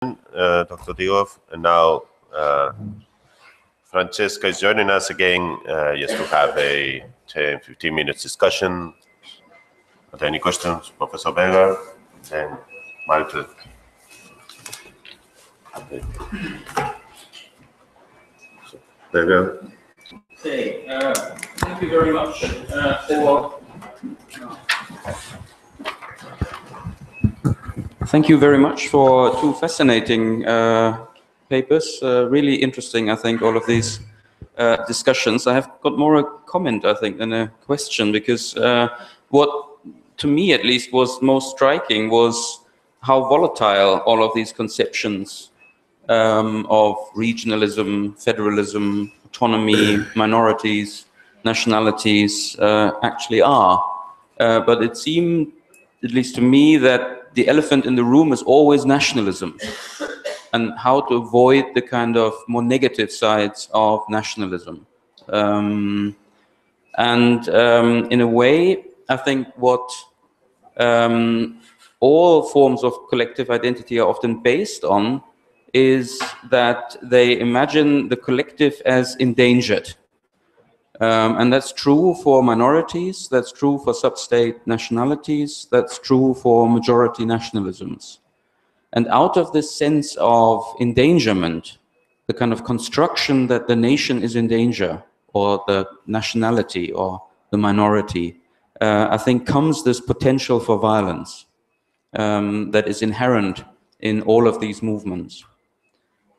Dr. Diov, and now Francesca is joining us again just to have a 10-15 minutes discussion. Are there any questions, Professor Vega and Malte? Okay. So, Vega. Okay, thank you very much for. Thank you very much for two fascinating papers. Really interesting, I think, all of these discussions. I have got more a comment, I think, than a question, because what, to me at least, was most striking was how volatile all of these conceptions of regionalism, federalism, autonomy, minorities, nationalities actually are. But it seemed, at least to me, that the elephant in the room is always nationalism, and how to avoid the kind of more negative sides of nationalism. In a way, I think what all forms of collective identity are often based on is that they imagine the collective as endangered. And that's true for minorities, that's true for sub-state nationalities, that's true for majority nationalisms. And out of this sense of endangerment, the kind of construction that the nation is in danger, or the nationality, or the minority, I think comes this potential for violence that is inherent in all of these movements.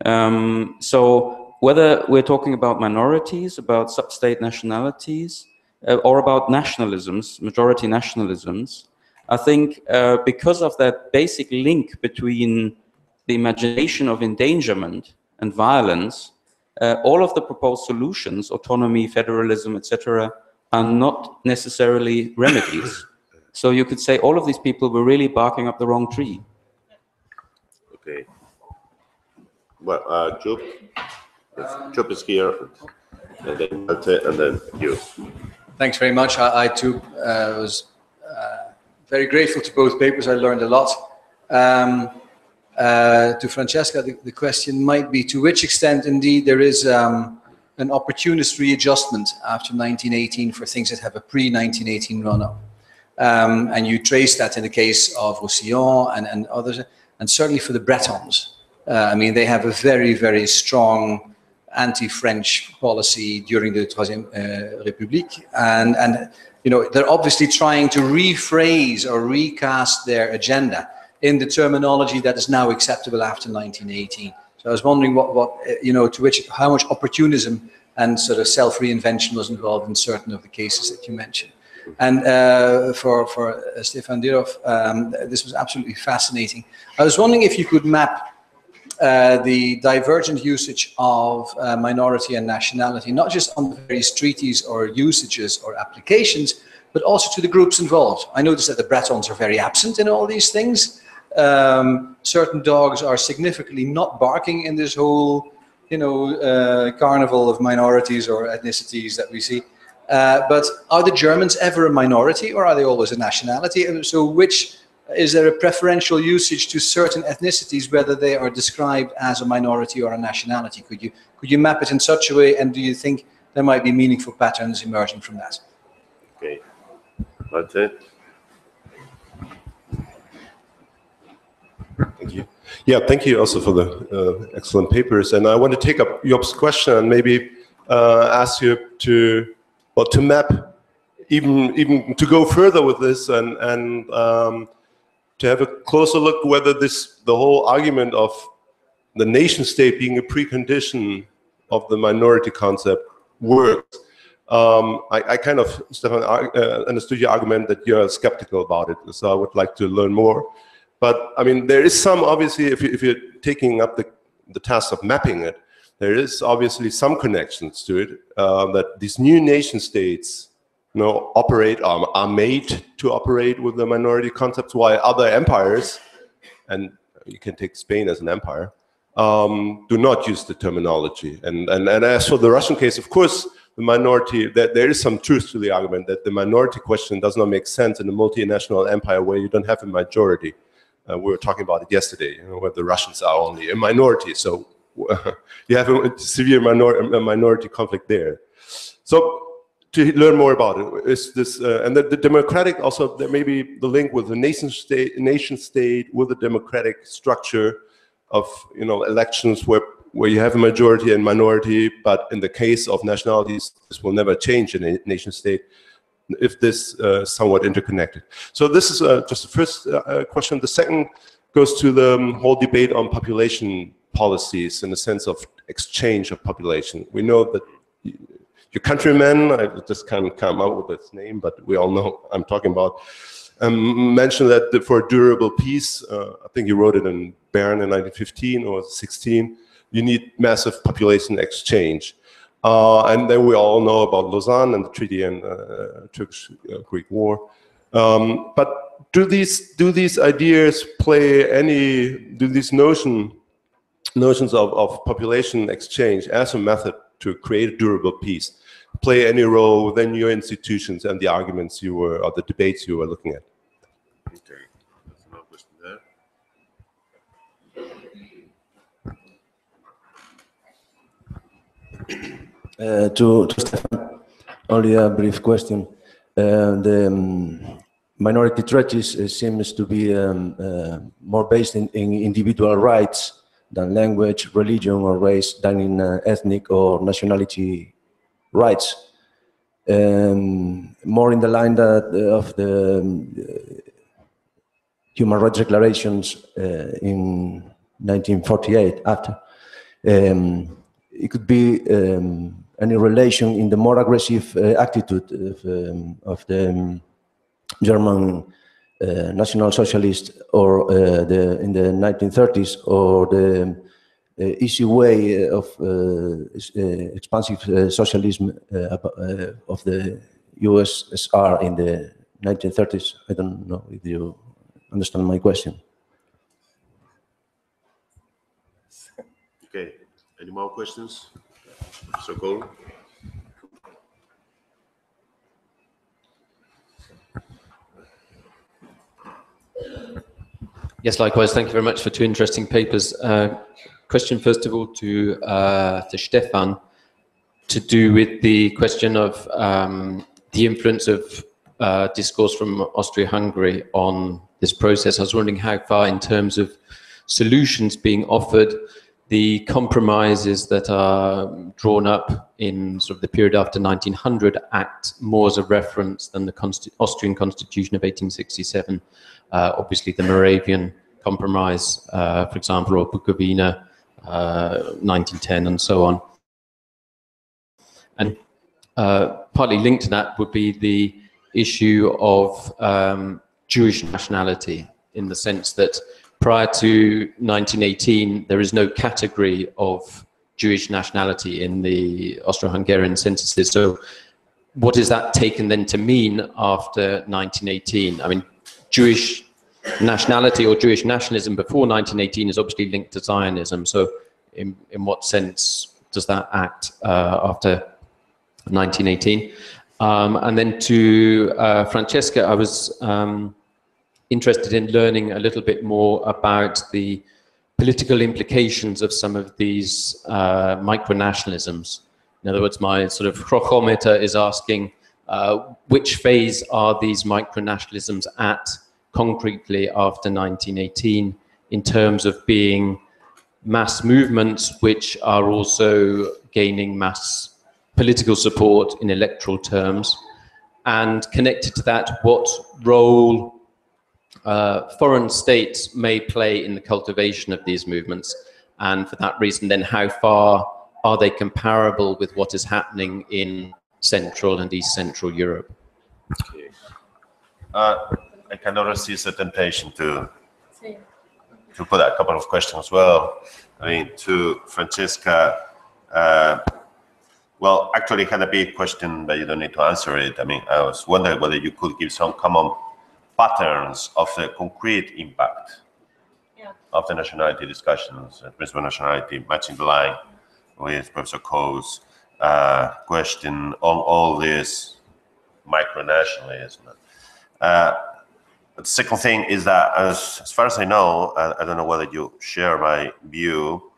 So whether we're talking about minorities, about sub-state nationalities, or about nationalisms, majority nationalisms, I think because of that basic link between the imagination of endangerment and violence, all of the proposed solutions, autonomy, federalism, etc., are not necessarily remedies. So you could say all of these people were really barking up the wrong tree. Okay. Well, Job is here, and then Malte, and then you. Thanks very much. I too was very grateful to both papers. I learned a lot. To Francesca, the question might be to which extent indeed there is an opportunist readjustment after 1918 for things that have a pre-1918 run-up. And you trace that in the case of Roussillon and others, and certainly for the Bretons. I mean, they have a very, very strong anti-French policy during the Troisième République, and you know, they're obviously trying to rephrase or recast their agenda in the terminology that is now acceptable after 1918. So I was wondering what you know, how much opportunism and sort of self-reinvention was involved in certain of the cases that you mentioned. And for Stefan Dirov, this was absolutely fascinating. I was wondering if you could map the divergent usage of minority and nationality, not just on the various treaties or usages or applications, but also to the groups involved. I noticed that the Bretons are very absent in all these things. Certain dogs are significantly not barking in this whole, you know, carnival of minorities or ethnicities that we see. But are the Germans ever a minority, or are they always a nationality? And so is there a preferential usage to certain ethnicities, whether they are described as a minority or a nationality? Could you map it in such a way, and do you think there might be meaningful patterns emerging from that? Okay, that's it. Thank you. Yeah, thank you also for the excellent papers. And I want to take up Job's question and maybe ask you to map, even to go further with this and to have a closer look whether the whole argument of the nation state being a precondition of the minority concept works. I kind of, Stefan, understood your argument that you're skeptical about it, so I would like to learn more. But I mean, there is some, obviously, if you're taking up the task of mapping it, there is obviously some connections to it, that these new nation states, you know, are made to operate with the minority concepts, while other empires, and you can take Spain as an empire, do not use the terminology. And as for the Russian case, of course, the minority, there is some truth to the argument that the minority question does not make sense in a multinational empire where you don't have a majority. We were talking about it yesterday, you know, where the Russians are only a minority. So you have a severe minority conflict there. So to learn more about it is this, and the democratic also, there may be the link with the nation state with the democratic structure of, you know, elections where you have a majority and minority, but in the case of nationalities, this will never change in a nation state if this is somewhat interconnected. So this is just the first question. The second goes to the whole debate on population policies in the sense of exchange of population. We know that your countrymen, I just can't come out with its name, but we all know I'm talking about, mentioned that for durable peace, I think you wrote it in Bern in 1915 or 16, you need massive population exchange. And then we all know about Lausanne and the treaty and Turkish-Greek War. But do these ideas play any, do these notions of population exchange as a method to create a durable peace play any role within your institutions and the arguments you were, or the debates you were looking at? Okay, that's another question there. To Stefan, only a brief question. The minority treaties seems to be more based in individual rights than language, religion, or race, than in ethnic or nationality rights. More in the line of the human rights declarations in 1948 after. It could be any relation in the more aggressive attitude of the German National Socialist, or in the 1930s, or the easy way of expansive socialism of the USSR in the 1930s. I don't know if you understand my question. Okay, any more questions? So cool. Yes, likewise. Thank you very much for two interesting papers. Question first of all to Stefan, to do with the question of the influence of discourse from Austria-Hungary on this process. I was wondering how far, in terms of solutions being offered, the compromises that are drawn up in sort of the period after 1900 act more as a reference than the Austrian Constitution of 1867. Obviously, the Moravian Compromise, for example, or Bukovina, 1910, and so on. And partly linked to that would be the issue of Jewish nationality, in the sense that prior to 1918, there is no category of Jewish nationality in the Austro-Hungarian censuses. So what is that taken then to mean after 1918? I mean, Jewish nationality or Jewish nationalism before 1918 is obviously linked to Zionism. So in what sense does that act after 1918? And then to Francesca, I was interested in learning a little bit more about the political implications of some of these micronationalisms. In other words, my sort of chronometer is asking which phase are these micronationalisms at concretely after 1918 in terms of being mass movements which are also gaining mass political support in electoral terms, and connected to that, what role foreign states may play in the cultivation of these movements, and for that reason then how far are they comparable with what is happening in Central and East Central Europe? Okay. I cannot resist the temptation to put a couple of questions as well. I mean, to Francesca, well, actually it had a big question, but you don't need to answer it. I mean, I was wondering whether you could give some common patterns of the concrete impact of the nationality discussions, principal nationality, matching the line with Professor Koh's question on all this micronationalism. But the second thing is that, as far as I know, I don't know whether you share my view,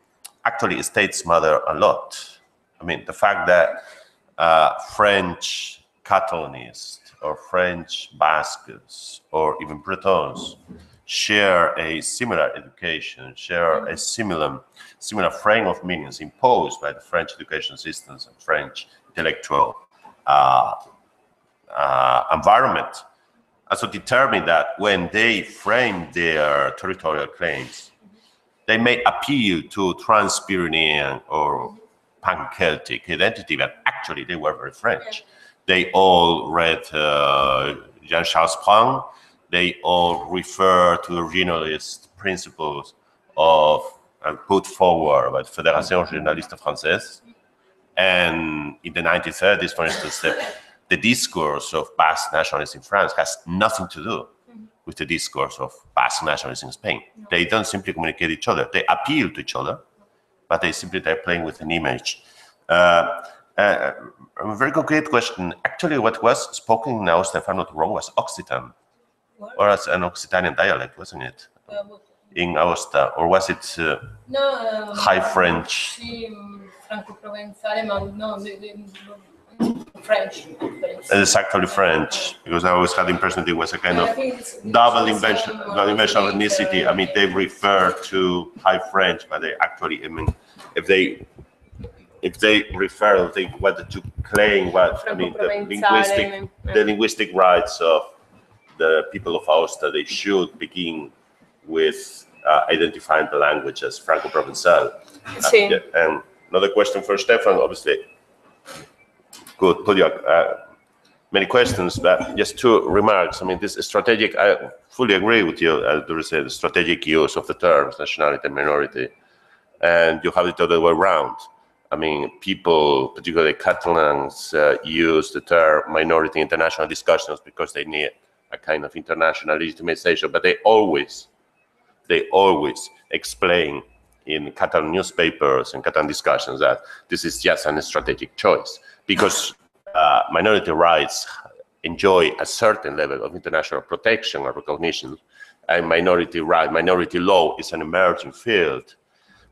actually states matter a lot. I mean, the fact that French Catalanists or French Basques or even Bretons share a similar education, share a similar frame of meanings imposed by the French education systems and French intellectual environment, also determine that when they frame their territorial claims, they may appeal to Trans-Pyrenean or Pan-Celtic identity, but actually they were very French. They all read Jean-Charles Prang. They all refer to the regionalist principles of put forward by the Fédération Régionaliste Française. And in the 1930s, for instance, the discourse of Basque nationalism in France has nothing to do with the discourse of Basque nationalism in Spain. They don't simply communicate each other. They appeal to each other, but they're playing with an image. A very concrete question. Actually, what was spoken now, if I'm not wrong, was Occitan, or as an Occitanian dialect, wasn't it? In Aosta, or was it High French? French. It's actually French, because I always had the impression it was a kind of double invention of ethnicity. I mean, they refer to High French, but they actually, I mean, if they refer, they wanted to claim what, I mean, the linguistic rights of the people of Aosta, they should begin with identifying the language as Franco-Provençal. And another question for Stefan, obviously. Could put you many questions, but just two remarks. I mean, this strategic, I fully agree with you. There is a strategic use of the terms nationality and minority, and you have it the other way around. I mean, people, particularly Catalans, use the term minority in international discussions because they need a kind of international legitimization, but they always explain in Catalan newspapers and Catalan discussions that this is just a strategic choice, because minority rights enjoy a certain level of international protection or recognition, and minority law is an emerging field.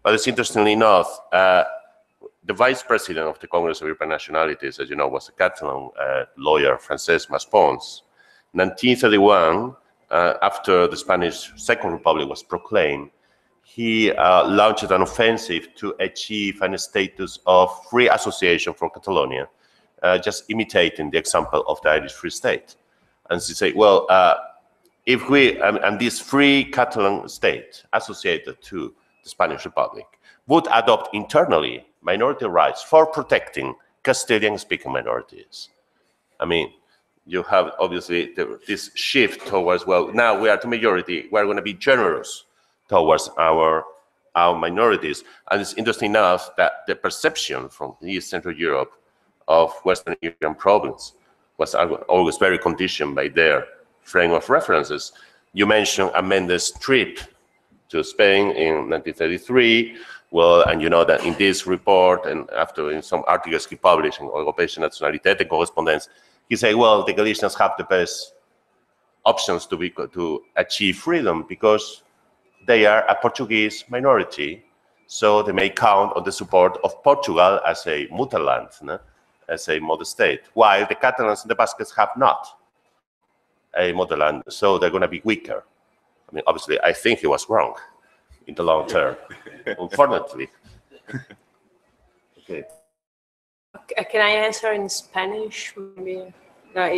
But it's interestingly enough, the vice president of the Congress of European Nationalities, as you know, was a Catalan lawyer, Francesc Maspons. In 1931, after the Spanish Second Republic was proclaimed, he launched an offensive to achieve a status of free association for Catalonia, just imitating the example of the Irish Free State. And he said, well, if we, and this free Catalan state associated to the Spanish Republic would adopt internally minority rights for protecting Castilian-speaking minorities. I mean, you have obviously this shift towards, well, now we are the majority, we're going to be generous towards our minorities. And it's interesting enough that the perception from East Central Europe of Western European province was always very conditioned by their frame of references. You mentioned Amendes' trip to Spain in 1933. Well, and you know that in this report, and after in some articles he published in Europäische Nationalität and Correspondence, he said, well, the Galicians have the best options to achieve freedom because they are a Portuguese minority, so they may count on the support of Portugal as a mutterland, as a mother state, while the Catalans and the Basques have not a motherland, so they're going to be weaker. I mean, obviously, I think he was wrong in the long term, unfortunately. Okay. Can I answer in Spanish? Maybe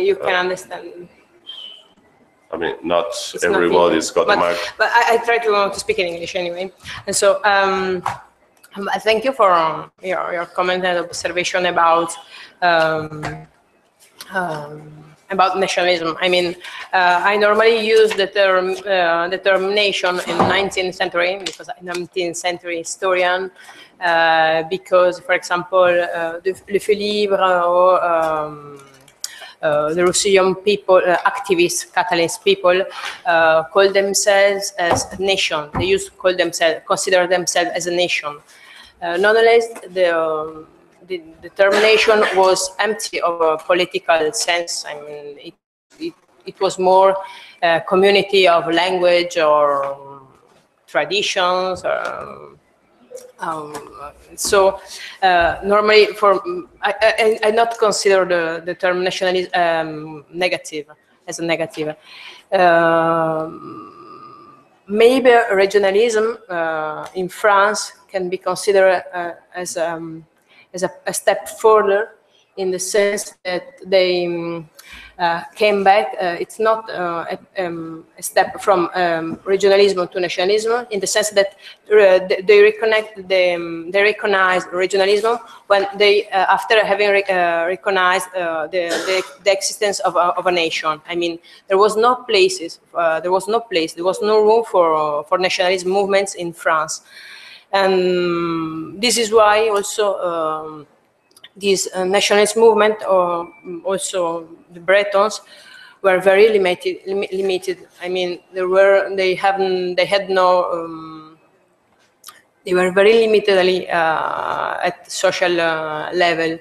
you can understand. I mean, not everybody's got the mic. But I try to speak in English anyway. And so, thank you for your comment and observation about nationalism. I mean, I normally use the term nation in the 19th century because I'm a 19th century historian. Because, for example, Le Feu Libre or the Roussillon people, activists, Catalan people, call themselves as a nation. They used to consider themselves as a nation. Nonetheless, the term nation was empty of a political sense. I mean, it was more a community of language or traditions. So normally, I not consider the term nationalism negative as a negative. Maybe regionalism in France can be considered as a step further, in the sense that they came back. It's not a step from regionalism to nationalism, in the sense that they recognize regionalism when they, after having recognized the existence of a nation. I mean, there was no place, there was no room for nationalist movements in France. And this is why also this nationalist movement, or also the Bretons, were very limited. I mean, they were very limitedly at social level.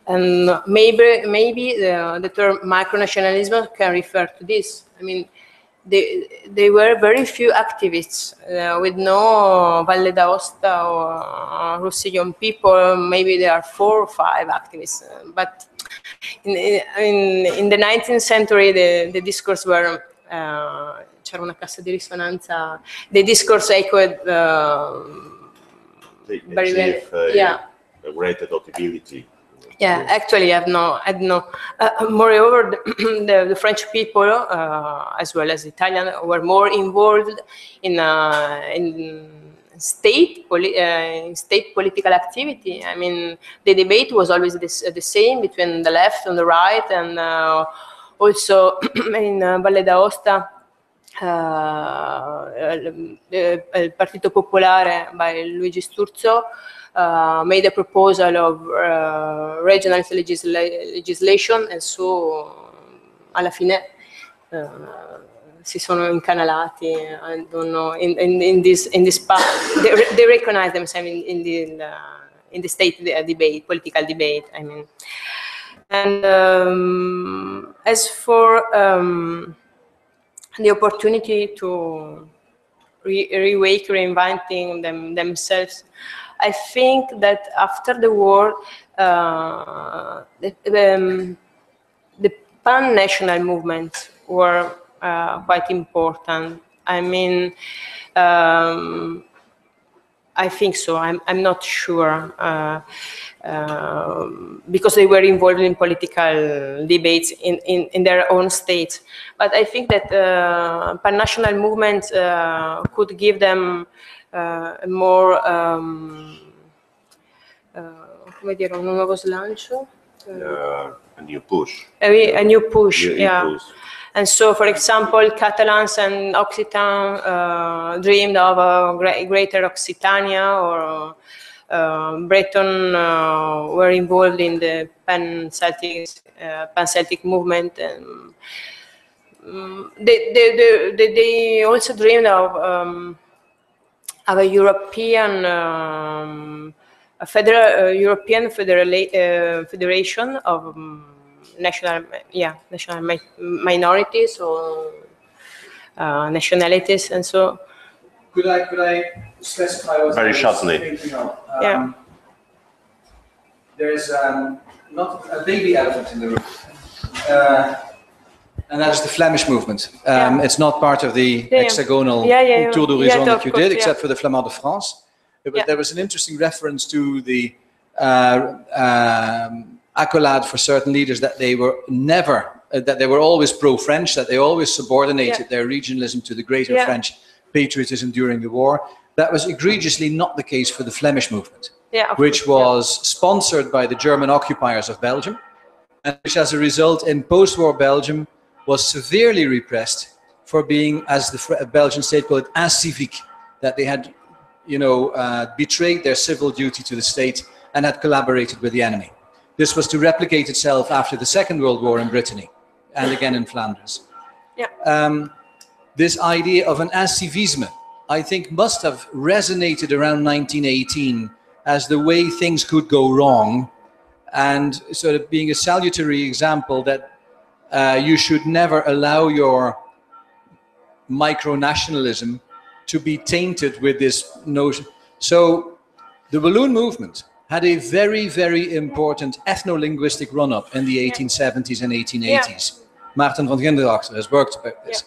And maybe the term micronationalism can refer to this. I mean, they were very few activists, with no Valle d'Aosta or Roussillon people. Maybe there are 4 or 5 activists. But in the 19th century, the discourse were, c'era una cassa di risonanza, the discourse echoed very well. Yeah. Great notability. Yeah, actually, I had no. Moreover, the French people, as well as Italian, were more involved in state political activity. I mean, the debate was always the same between the left and the right, and also in Valle d'Aosta, il Partito Popolare by Luigi Sturzo made a proposal of regional legislation, and so alla fine si sono incanalati. I don't know, in this path. They recognize themselves in the state debate, political debate. I mean, and as for the opportunity to reinventing themselves, I think that after the war, the pan-national movements were quite important. I mean, I think so. I'm not sure, because they were involved in political debates in their own states. But I think that pan-national movements could give them more, come dire, un nuovo slancio. A new push. A new push, yeah. Push. And so, for example, Catalans and Occitans dreamed of a greater Occitania, or Breton were involved in the pan-Celtic movement. And they also dreamed of a European European federation of national minorities or nationalities. And so, could I specify what very I was shortly thinking of? Yeah. There's not a baby elephant in the room, and that is the Flemish movement. It's not part of the hexagonal tour d'horizon that you did, except for the Flamand de France. But there was an interesting reference to the accolade for certain leaders that they were that they were always pro-French, that they always subordinated their regionalism to the greater French patriotism during the war. That was egregiously not the case for the Flemish movement, which was sponsored by the German occupiers of Belgium, and which as a result in post-war Belgium was severely repressed for being, as the Belgian state called it, incivique, that they had, betrayed their civil duty to the state and had collaborated with the enemy. This was to replicate itself after the Second World War in Brittany and again in Flanders. This idea of an incivisme, I think, must have resonated around 1918 as the way things could go wrong, and sort of being a salutary example that you should never allow your micro-nationalism to be tainted with this notion. So the Walloon movement had a very, very important ethno-linguistic run-up in the 1870s and 1880s. Maarten van Ginderachter has worked about this.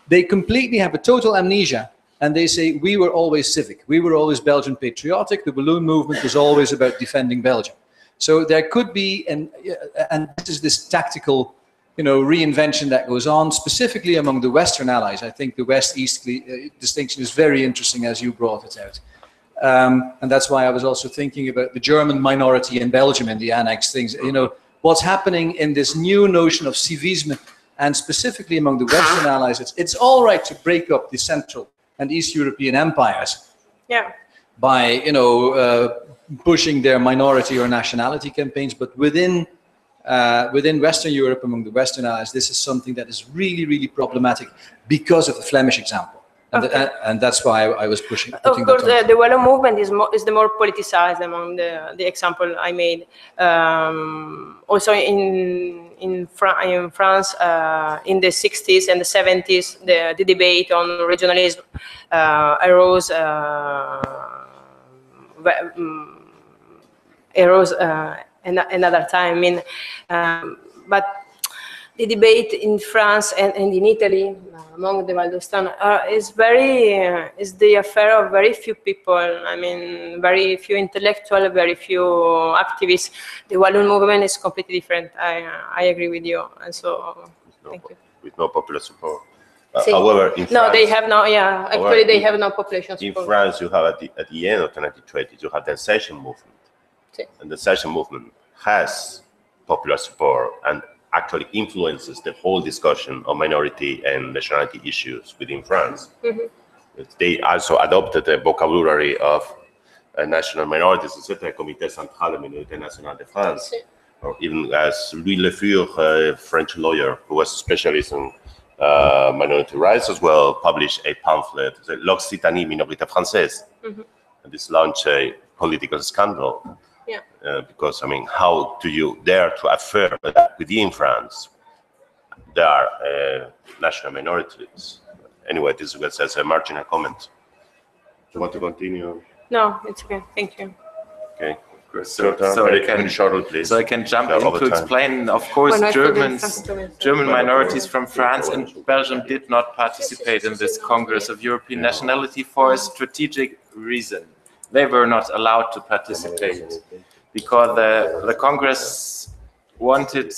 They completely have a total amnesia, and they say, we were always civic, we were always Belgian patriotic, the Walloon movement was always about defending Belgium. So there could be, and this is this tactical, reinvention that goes on, specifically among the Western allies. I think the West-East distinction is very interesting, as you brought it out. And that's why I was also thinking about the German minority in Belgium in the annex things. What's happening in this new notion of civisme, and specifically among the Western allies, it's all right to break up the Central and East European empires by, pushing their minority or nationality campaigns, but within Western Europe, among the Western allies, this is something that is really, really problematic because of the Flemish example. And that's why I was putting of course, that on. the Walloon movement is the more politicized among the example I made. Also in France, in the 60s and the 70s, the debate on regionalism arose another time. But the debate in France and in Italy among the Valdostans is the affair of very few people. Very few intellectuals, very few activists. The Walloon movement is completely different. I agree with you, and so thank you. With no popular support. However, in France, they have no. Yeah, actually, they have no population support. In France, you have at the end of the 1920s, you have the secession movement, and the secession movement has popular support and actually influences the whole discussion on minority and nationality issues within France. They also adopted the vocabulary of national minorities, etc. Comité Central de Minorité Nationale de France, or even as Louis Le Fur, a French lawyer who was a specialist in minority rights as well, published a pamphlet, the L'Occitanie Minorité Française. And this launched a political scandal. Because, how do you dare to affirm that within France there are national minorities? Anyway, this was as a marginal comment. Do you want to continue? No, it's okay. Thank you. Okay. So I can jump in to explain. Of course, German minorities from France and Belgium did not participate in this Congress of European Nationality for a strategic reason. They were not allowed to participate because the Congress wanted,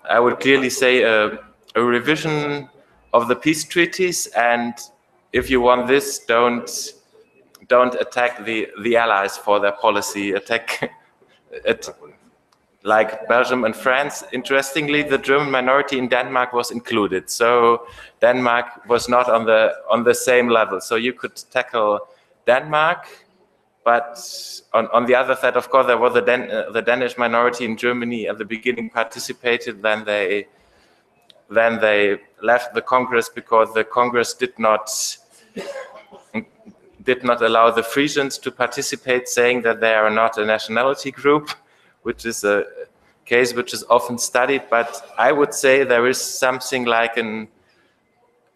I would clearly say, a revision of the peace treaties, and if you want this, don't attack the allies for their policy. Attack it, like Belgium and France. Interestingly, the German minority in Denmark was included, so Denmark was not on the same level. So you could tackle Denmark, but on the other side, of course, there was the Danish minority in Germany at the beginning participated. Then they left the Congress because the Congress did not allow the Frisians to participate, saying that they are not a nationality group, which is a case which is often studied. But I would say there is something like an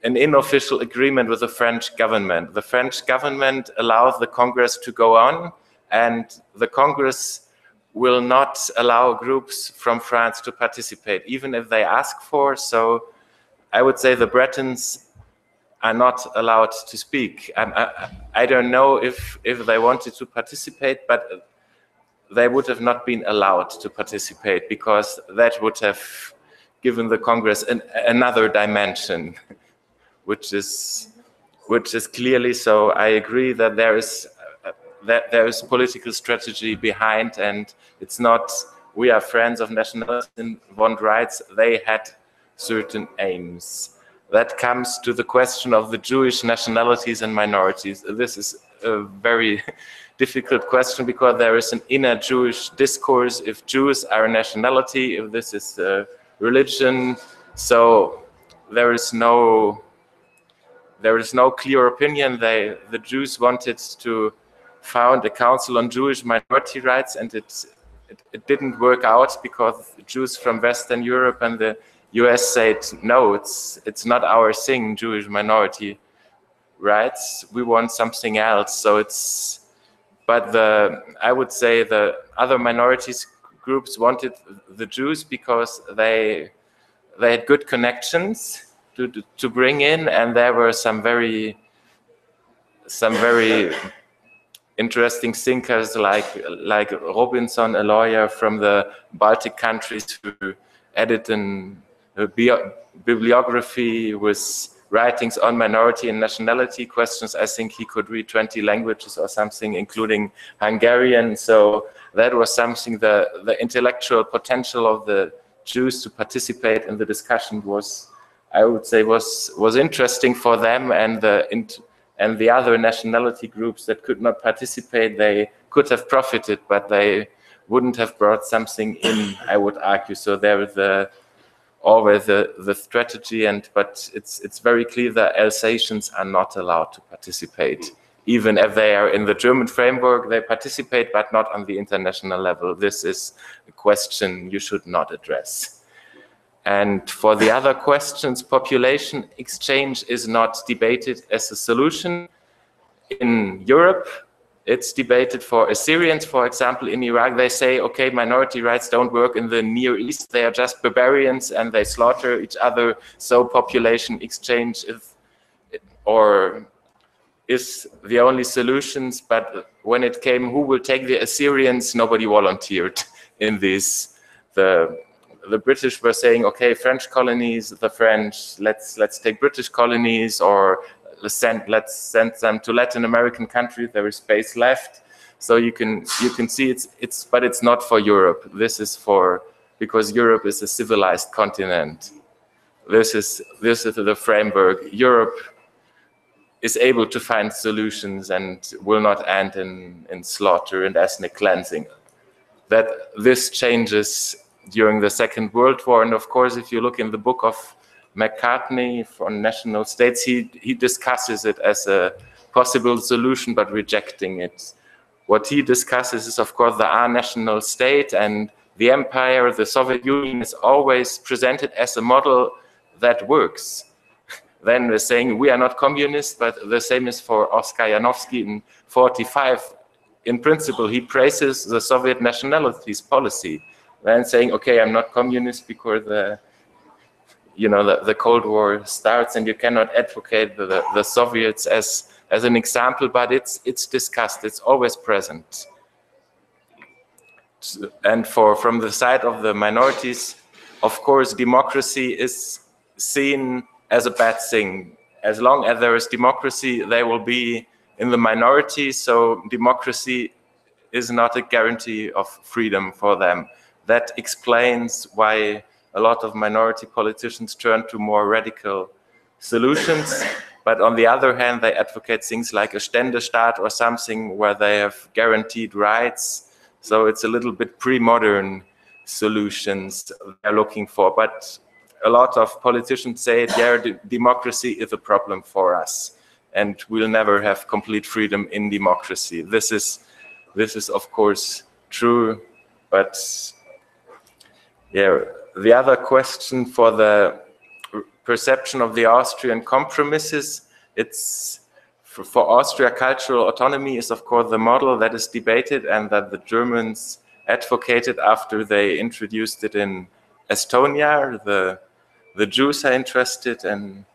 unofficial agreement with the French government. The French government allows the Congress to go on, and the Congress will not allow groups from France to participate, even if they ask for. So I would say the Bretons are not allowed to speak. I don't know if they wanted to participate, but they would have not been allowed to participate because that would have given the Congress another dimension, which is clearly so. I agree that there is political strategy behind, and it's not we are friends of nationalities and want rights. They had certain aims. That comes to the question of the Jewish nationalities and minorities. This is a very difficult question because there is an inner Jewish discourse if Jews are a nationality, if this is a religion. So there is no clear opinion. The Jews wanted to found a council on Jewish minority rights, and it didn't work out because Jews from Western Europe and the US said, no, it's not our thing, Jewish minority rights. We want something else. So but I would say the other minorities groups wanted the Jews because they had good connections to bring in, and there were some very interesting thinkers like Robinson, a lawyer from the Baltic countries, who edited a bibliography with writings on minority and nationality questions. I think he could read 20 languages or something, including Hungarian. So that was something, the intellectual potential of the Jews to participate in the discussion was, I would say, was interesting for them, and the other nationality groups that could not participate, they could have profited, but they wouldn't have brought something in, I would argue. So there is always the strategy, but it's very clear that Alsatians are not allowed to participate. Even if they are in the German framework, they participate, but not on the international level. This is a question you should not address. And for the other questions, population exchange is not debated as a solution. In Europe, it's debated for Assyrians, for example. In Iraq, they say, okay, minority rights don't work in the Near East. They are just barbarians and they slaughter each other. So population exchange is the only solutions. But when it came, who will take the Assyrians, nobody volunteered in this. The British were saying, okay, French colonies, the French, let's take British colonies, or let's send them to Latin American countries. There is space left. So you can see but it's not for Europe. This is because Europe is a civilized continent. This is the framework. Europe is able to find solutions and will not end in slaughter and ethnic cleansing. That this changes during the Second World War. And of course, if you look in the book of McCartney on national states, he discusses it as a possible solution, but rejecting it. What he discusses is, of course, the national state, and the empire, the Soviet Union, is always presented as a model that works. Then we're saying we are not communists, but the same is for Oskar Janowski in 1945. In principle, he praises the Soviet nationalities policy, then saying, okay, I'm not communist because the Cold War starts, and you cannot advocate the Soviets as an example, but it's discussed, it's always present. And from the side of the minorities, of course, democracy is seen as a bad thing. As long as there is democracy, they will be in the minority, so democracy is not a guarantee of freedom for them. That explains why a lot of minority politicians turn to more radical solutions. But on the other hand, they advocate things like a Ständestaat or something where they have guaranteed rights. So it's a little bit pre-modern solutions they're looking for. But a lot of politicians say, yeah, democracy is a problem for us, and we'll never have complete freedom in democracy. This is of course true, but yeah, the other question for the perception of the Austrian compromises, it's for Austria, cultural autonomy is of course the model that is debated and that the Germans advocated after they introduced it in Estonia. The Jews are interested in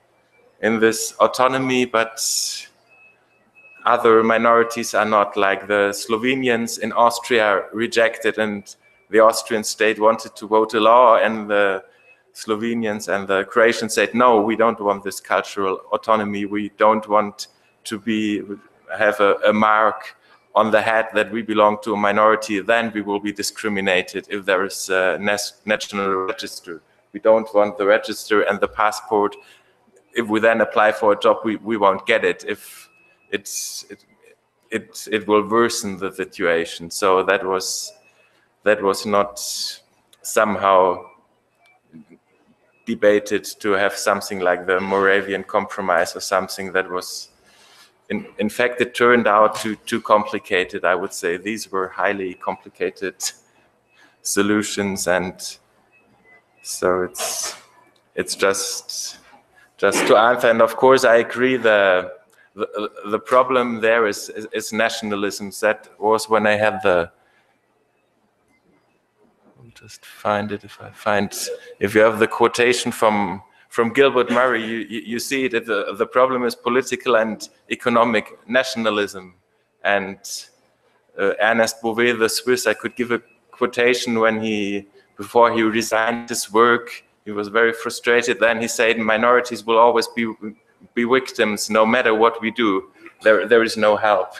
this autonomy, but other minorities are not. Like the Slovenians in Austria rejected, and the Austrian state wanted to vote a law, and the Slovenians and the Croatians said, no, we don't want this cultural autonomy. We don't want to have a mark on the head that we belong to a minority. Then we will be discriminated if there is a national register. We don't want the register and the passport. If we then apply for a job, we won't get it. If it will worsen the situation. So that was not somehow debated to have something like the Moravian Compromise or something that was, in fact, it turned out too complicated, I would say. These were highly complicated solutions, and so it's just to answer. And of course, I agree. The problem there is nationalism. That was when I had the. I'll just find it if you have the quotation from Gilbert Murray, you see it. The problem is political and economic nationalism. And Ernest Beauvais, the Swiss, I could give a quotation before he resigned his work. He was very frustrated. Then he said, "Minorities will always be victims, no matter what we do. There is no help."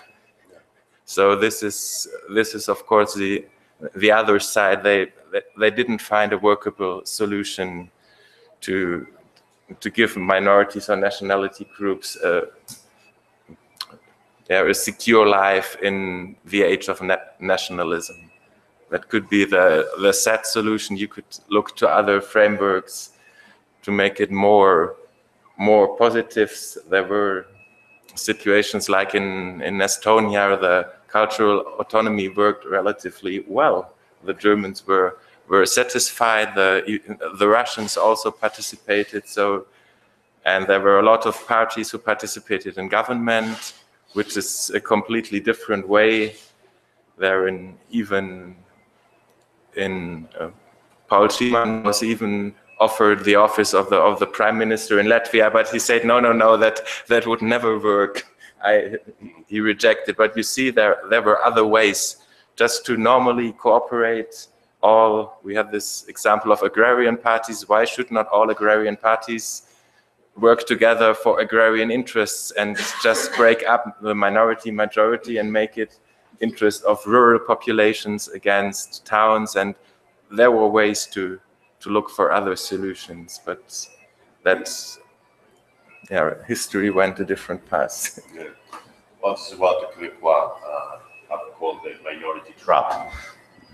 So this is of course the other side. They didn't find a workable solution to give minorities or nationality groups a secure life in the age of nationalism. That could be the sad solution. You could look to other frameworks to make it more positive. There were situations like in Estonia, the cultural autonomy worked relatively well. The Germans were satisfied. The Russians also participated. And there were a lot of parties who participated in government, which is a completely different way. Paul Schiman was even offered the office of the prime minister in Latvia, but he said no, that would never work. He rejected. But you see, there were other ways just to normally cooperate. We have this example of agrarian parties. Why should not all agrarian parties work together for agrarian interests and just break up the minority majority and make it interest of rural populations against towns? And there were ways to look for other solutions, but history went a different path. Yeah. Well, this is what the Quebecois have called the minority trap.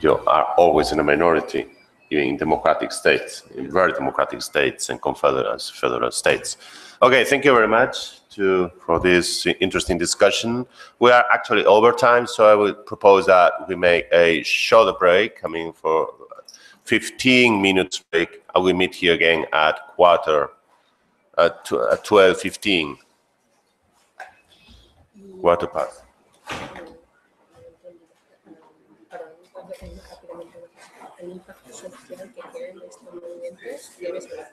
You are always in a minority, even in democratic states, in very democratic states and federal states. Okay, thank you very much for this interesting discussion. We are actually over time, so I would propose that we make a shorter break, for 15 minutes break. I will meet here again at 12:15. Quarter past. El impacto social que tienen estos movimientos debe ser